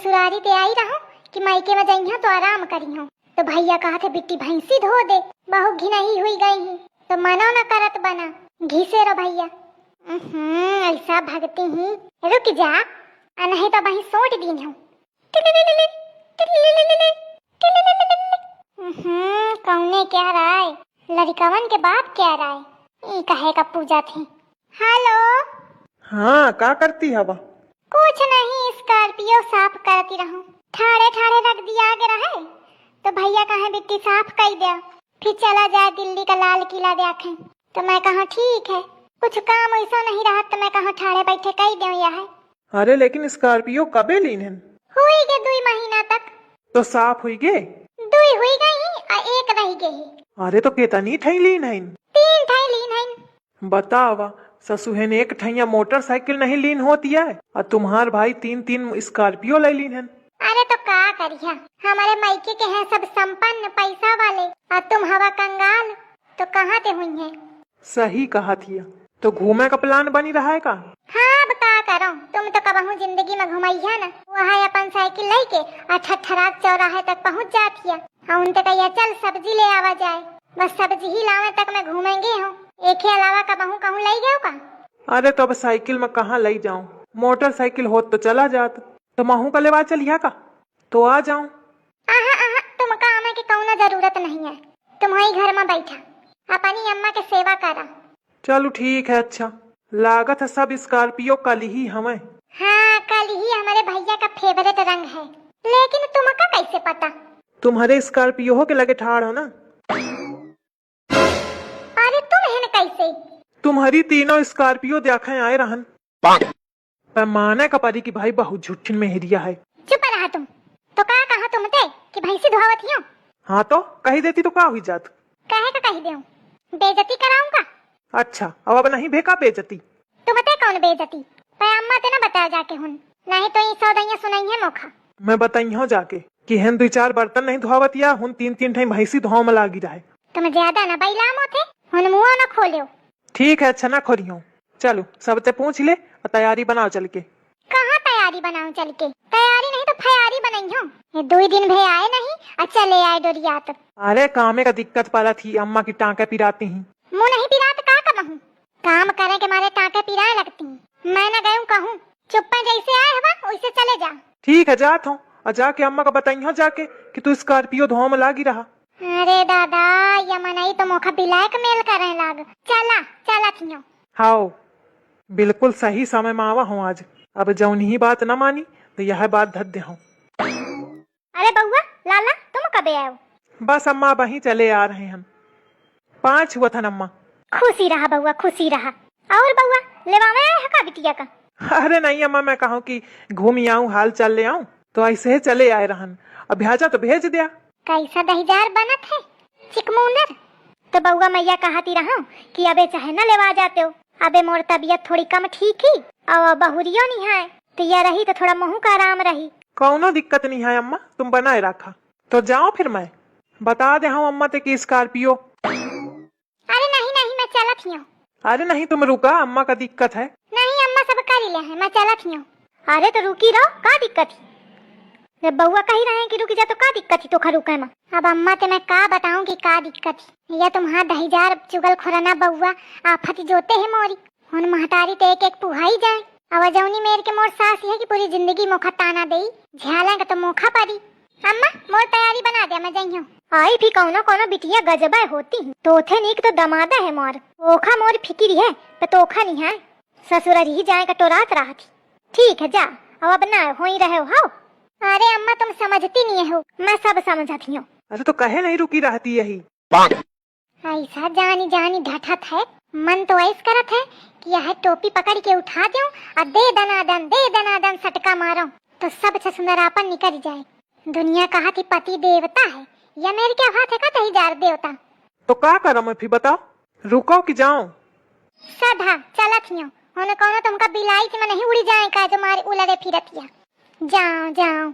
ससुरारी पे आई रहूं कि मायके में जइहा तो आराम करी हूं। तो भैया कहा थे बिट्टी भैंसी धो दे, बहु घिनही हुई गई ही तो मनो न करत बना घिसे रो भैया। ऐसा भगती ही रुक जा, नहीं तो वही सोट दिन हूँ। कौने क्या राय, लड़कवन के बाप क्या राय, कहे का पूजा थी। हेलो। हाँ, क्या करती हवा? कुछ नहीं, स्कॉर्पियो साफ करती रहूं। ठाड़े ठाड़े रख दिया आगे रहे तो भैया कहे बिट्टी साफ कर दे, फिर चला जाए दिल्ली का लाल किला देखे। तो मैं कहा ठीक है, कुछ काम ऐसा नहीं रहा तो मैं कहा ठाड़े बैठे कह दे है। अरे लेकिन स्कॉर्पियो कबे लीन है? हुई गे 2 महीना तक। तो साफ हुई गे? 2 हुई गई और 1 रह गई। अरे तो कितनी ठई लीन है? 3 ठई लीन है। बतावा, ससुहन एक ठैया मोटरसाइकिल नहीं लीन होती है और तुम्हार भाई 3 स्कॉर्पियो ले लीन है। अरे तो का करिया, हमारे मायके के हैं सब संपन्न पैसा वाले और तुम हवा कंगाल, तो कहाँ ते हुई है? सही कहा थिया। तो घूमे का प्लान बनी रहा है का? हाँ, अब का करो, तुम तो कबहू जिंदगी में घुमाइया ना। वहाँ अपन साइकिल लेके ठठरात चौराहे तक पहुँच जाती है और उनसे कहिया चल सब्जी ले आवा जाए, बस सब्जी ही लावे तक मैं घूमेंगे हूँ, एक के अलावा कबहू कहूँ ले गए का? अरे तो अब साइकिल में कहाँ ले जाऊं, मोटरसाइकिल होत तो चला जात, तो महू का लेवा चलिया का तो आ जाऊं। तुम काम है कि कौनो जरूरत नहीं है, तुम वही घर में बैठा अपनी अम्मा के सेवा करा। चलो ठीक है। अच्छा लागत है सब स्कॉर्पियो कल ही हमें। हाँ, कल ही हमारे भैया का फेवरेट रंग है, लेकिन तुमका कैसे पता? तुम्हारे स्कॉर्पियो के लगे ठाड़ हो ना। अरे तुम है कैसे? तुम्हारी तीनों स्कॉर्पियो देखे आए रहन। माने का परी की भाई बहुत झूठिन में हिरिया है। चुप रहा तुम। तो कहा तुमते कि भैंसी धोवत हियो? हाँ तो कही देती तो का हुई जात? कहे का कही देऊं, बेइज्जती कराऊंगा? अच्छा अब नहीं भेका बेइज्जती। तुमते कौन बेइज्जती? पे अम्मा ते ना बता जाके हुन, नहीं तो ये सौदैया सुनाई है मोखा। मैं बताई हो जाके कि हेन 2-4 बर्तन नहीं धोवत या हुन 3 टाइम भैंसी धो में लागी रहे। तुम ज्यादा ना बैलाम होते, हुन मुंह न खोलियो। ठीक है, अच्छा ना खोरियो। चलो सबसे पूछ ले और तैयारी बनाओ चल के। कहाँ तैयारी बनाऊं चल के? तैयारी नहीं तो फयारी बनाई हो। ये 2 दिन भे आए नहीं, अच्छा ले आए डोरियात। अरे कामे का दिक्कत पाला थी, अम्मा की टाँके पिराती ही। मुँह नहीं पिरात का कहूँ, काम करे के मारे टाँके पिराए लगती। मैं न गयूं कहूँ, चुप्पा जैसे आए हवा वैसे चले जा। ठीक है जात हूँ, और जाके अम्मा को बताई हो जाके कि तू स्कॉर्पियो धो में लागी रहा। अरे दादा, यमनाई तो मोखा बिलायक मेल करे लाग। चला थियो। हाओ बिल्कुल सही समय में आवा हूँ आज। अब जौन ही बात न मानी तो यह बात धद्दे हूँ। अरे बउआ लाला, तुम कबे आयो? बस अम्मा वहीं चले आ रहे हैं। 5 हुआ था अम्मा। खुशी रहा बउआ, खुशी रहा। और बउआ लेवावे आए है का बिटिया का? अरे नहीं अम्मा, मैं कहूँ कि घूम आऊँ, हाल चल ले आऊँ, तो ऐसे ही चले आए रहन। अब भेजा तो भेज दिया। कैसा दहीदार बनत है चिकमुंदर। तो बउआ मैया कहती रहा कि अबे चाहे न लेवा जाते हो, अबे मोर तबीयत थोड़ी कम ठीक ही और बहुरियो नहीं है, तो यह रही तो थोड़ा मुँह का आराम रही। कौनो दिक्कत नहीं है अम्मा, तुम बनाए रखा तो जाओ। फिर मैं बता दे हूँ अम्मा ते की स्कॉर्पियो। अरे नहीं मैं चलत हियो। अरे नहीं तुम रुका, अम्मा का दिक्कत है। नहीं अम्मा सब कर ले है, मैं चलत हियो। अरे तो रुकी रहो, का दिक्कत है? जब बउआ कही रहे कि रुकी जा तो का दिक्कत है? तो खरुका में अब अम्मा ते मैं का बताऊं कि का दिक्कत है? या तुम्हारा दहीजार चुगल खोरना बउआ आफत जोते है मोरी। हुन महतारी ते एक पुहाई जाए, आवाजौनी मेर के मोर सास है कि पूरी जिंदगी मोखा ताना देई, झ्याला का तो मोखा पड़ी। अम्मा मोर तैयारी बना दे, मैं जाइयो। आई भी कोनो बिटिया गजबा होती है, तोथे नीक तो दमादा है मोर। ओखा मोर फिकिरी है पर तोखा नहीं है, ससुरारी ही जाए का तो रात रहा थी। ठीक है जा, अब ना हो ही रहे हो। अरे अम्मा तुम समझती नहीं हो, मैं सब समझती हूँ। अरे तो कहे नहीं रुकी रहती यही। ऐसा जानी ढठत है, मन तो ऐस करत है कि यह टोपी पकड़ के उठा दूं और दे दनादन सटका मारो तो सब सुंदरापन निकल जाए। दुनिया कहा थी पति देवता है, या मेरे क्या बात है का दहीजार देवता। तो क्या करो मैं फिर बताओ, रुको कि जाऊं? सधा चलत हियो, होने कोनो तुमका बिलाई में नहीं उड़ी जाए का जो मारे उलरे फिरतिया। जाओ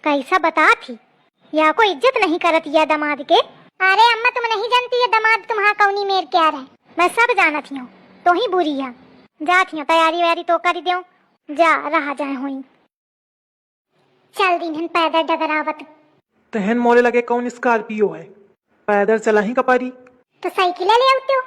कैसा बता थी, या कोई इज्जत नहीं करती है दमाद के। अरे अम्मा तुम नहीं जानती है दमाद तुम्हारा कौनी मेर क्या रहे, मैं सब जानत हूँ, तो ही बुरी है। जाती हूँ, तैयारी वैयारी तो कर दो, जा रहा जाए हुई। चल दिन पैदल डगरावत। तहन मोरे लगे कौन स्कॉर्पियो है, पैदल चला ही कपारी। तो साइकिल ले आते हो।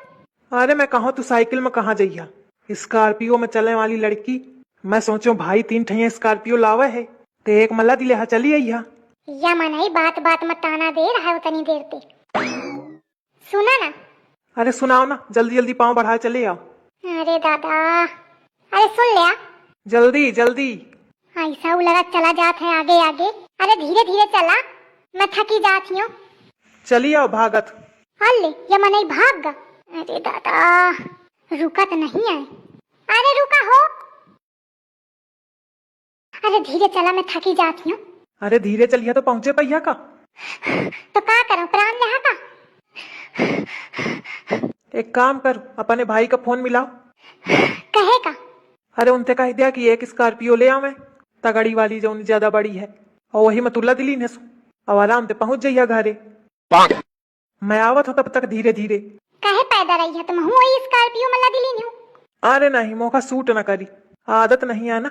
अरे मैं कहूँ तू साइकिल में कहाँ जइया, स्कॉर्पियो में चलने वाली लड़की। मैं सोचो भाई 3 ठैया स्कॉर्पियो लावे है, ते एक मल्ला दिले हा चली अइहा। या मनाई बात बात में ताना दे रहा है उतनी देर पे। सुना ना। अरे सुनाओ ना, जल्दी जल्दी पाँव बढ़ाए चले आओ। अरे दादा, अरे सुन लिया। जल्दी जल्दी। ऐसा लगा चला जात है आगे आगे। अरे धीरे धीरे चला, मैं थकी जाती हूँ। चली आओ भागत। हल्ले या मनाई भाग गा। अरे दादा, रुका तो नहीं है। अरे रुका हो। अरे धीरे चला, मैं थकी जाती हूँ। अरे धीरे चलिए तो पहुंचे पहिया का। तो क्या करूं, प्राण लहा का। एक काम कर, अपने भाई का फोन मिलाओ। कहे का। अरे उनसे कह दिया कि एक स्कॉर्पियो ले आवे, तगड़ी वाली जो ज्यादा बड़ी है, और वही में तुल्ला दिली ने सु, और आराम से पहुंच जाइया घरे। मैं आवत हूँ तब तक धीरे धीरे। कहे पैदा रही है तुम, वही स्कॉर्पियो में लदी ली हूँ। अरे नहीं, मौका सूट न करी, आदत नहीं है ना।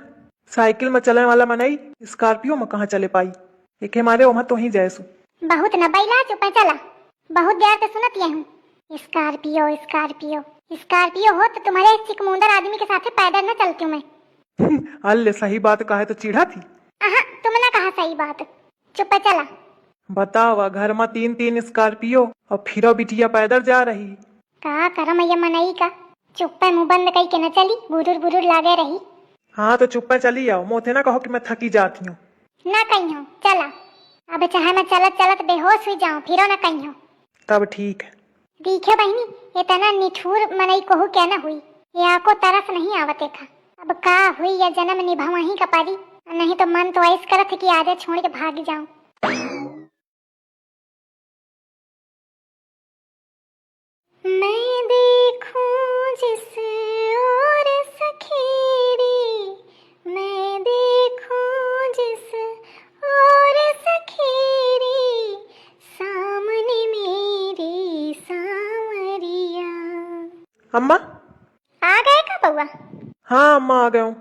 साइकिल में चलने वाला मनई स्कॉर्पियो में कहाँ चले पाई, एक हमारे वहां तो ही जैसू। बहुत न बैला चुपे चला, बहुत देर से सुनत हूँ। स्कॉर्पियो स्कॉर्पियो स्कॉर्पियो हो तो तुम्हारे चिकमुंदर आदमी के साथ पैदल न चलती हूँ मैं। अल्ले सही बात कहे तो चिढ़ा थी। तुमने कहा सही बात, चुपे चला। बतावा, घर में 3 स्कॉर्पियो और फिरो बिटिया पैदल जा रही। का करम ये मनई का, चुप्पे मुंह बंद कई के न चली, बुरुर बुरुर लागे रही। हाँ तो चुप्पे चली आओ, मोथे ना कहो कि मैं थकी जाती हूँ। ना कहीं हो, चला। अब चाहे मैं चलत चलत बेहोश हुई जाऊं, फिरो ना कहीं हो। तब ठीक है। दिखे बहनी, इतना निठुर मनई कहू क्या न हुई, या को तरस नहीं आवत था। अब का हुई या जन्म निभावा ही कपारी, नहीं तो मन तो ऐस करत कि आधे छोड़ के भाग जाऊं। मैं देखूं जिस ओर सखेरी, मैं देखूं जिस ओर सखेरी, सामने मेरी सांवरिया। अम्मा आ गए का बउआ? हाँ अम्मा आ गए हूँ।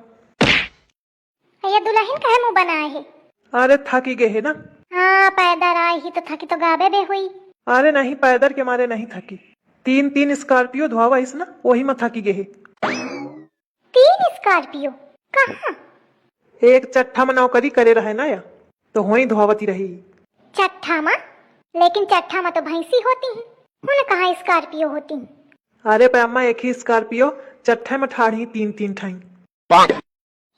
ये दुल्हन का मुंह बनाए है। अरे थकी गए है ना। हाँ पैदल आई ही तो थकी तो गाबे बे हुई। अरे नहीं, पैदल के मारे नहीं थकी, 3 स्कॉर्पियो धोवा इस ना, वही में थकी गए है। 3 स्कॉर्पियो कहाँ? एक चट्ठा में नौकरी करे रहे ना या, तो वही धोवती रही। चट्ठा में? लेकिन चट्ठा में तो भैंसी होती है, उन्हें कहाँ स्कॉर्पियो होती है? अरे पे अम्मा, एक ही स्कॉर्पियो चट्ठे में ठाड़ी 3 ठाई।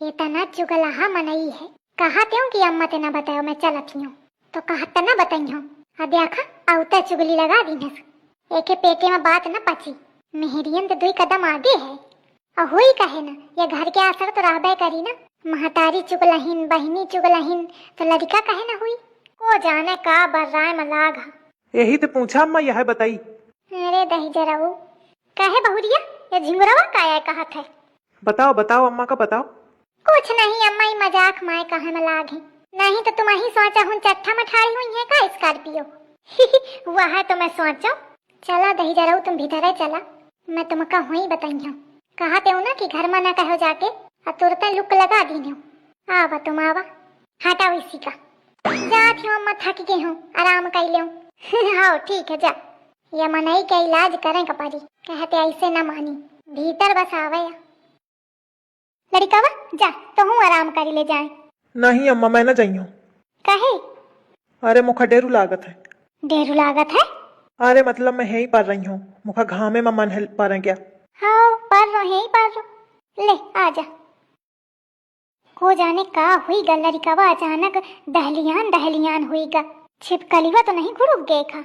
ये तना चुगलाहा मनई है। कहा त्यों कि अम्मा ते ना बताओ मैं चलत हूँ, तो कहा तना बताई हूँ। अब देखा औता चुगली लगा दी नस। एके पेटे में बात न पची, मेहरियन तो 2 कदम आगे है। और हुई कहे ना, ये घर के असर तो रहबे करी ना। महतारी चुगलहीन, बहनी चुगलहीन, तो लड़का कहे ना हुई। को जाने का बर्राय में लाग। यही तो पूछा अम्मा, यह बताई। अरे दही जराऊ कहे बहुरिया, ये झिंगुरवा काया कहत है। बताओ बताओ अम्मा का बताओ। कुछ नहीं अम्मा, ही मजाक माए कहे में लाग है। नहीं तो तुम ही सोचा हूँ चट्ठा में ठाड़ी हुई है का स्कॉर्पियो। वह तो मैं सोचा। चला दही जराऊ, तुम भीतर चला, मैं तुमका हुई बताई हूँ। कहते हो ना कि घर में ना कहो जाके, और तुरंत लुक लगा दी हूँ। आवा तुम आवा, हटाओ इसी का। जाती हूँ अम्मा, थक गई हूँ, आराम कर ले। हाँ ठीक है जा। ये मनई का इलाज करें कपारी, कहते ऐसे न मानी, भीतर बस आवे। लड़का वा जा, तो हूँ आराम कर ले जाए। नहीं अम्मा, मैं न जाइयो। कहे? अरे मुखा डेरू लागत है। डेरू लागत है? अरे मतलब मैं यही पढ़ रही हूँ, मुखा घामे में मन हेल्प पा रहे क्या। हाँ पढ़ रहो, यही पढ़ रहो। ले आ जा। को जाने का हुई गा लड़का वा, अचानक दहलियान दहलियान हुई गा। छिपकलीवा तो नहीं घुड़क गए खा।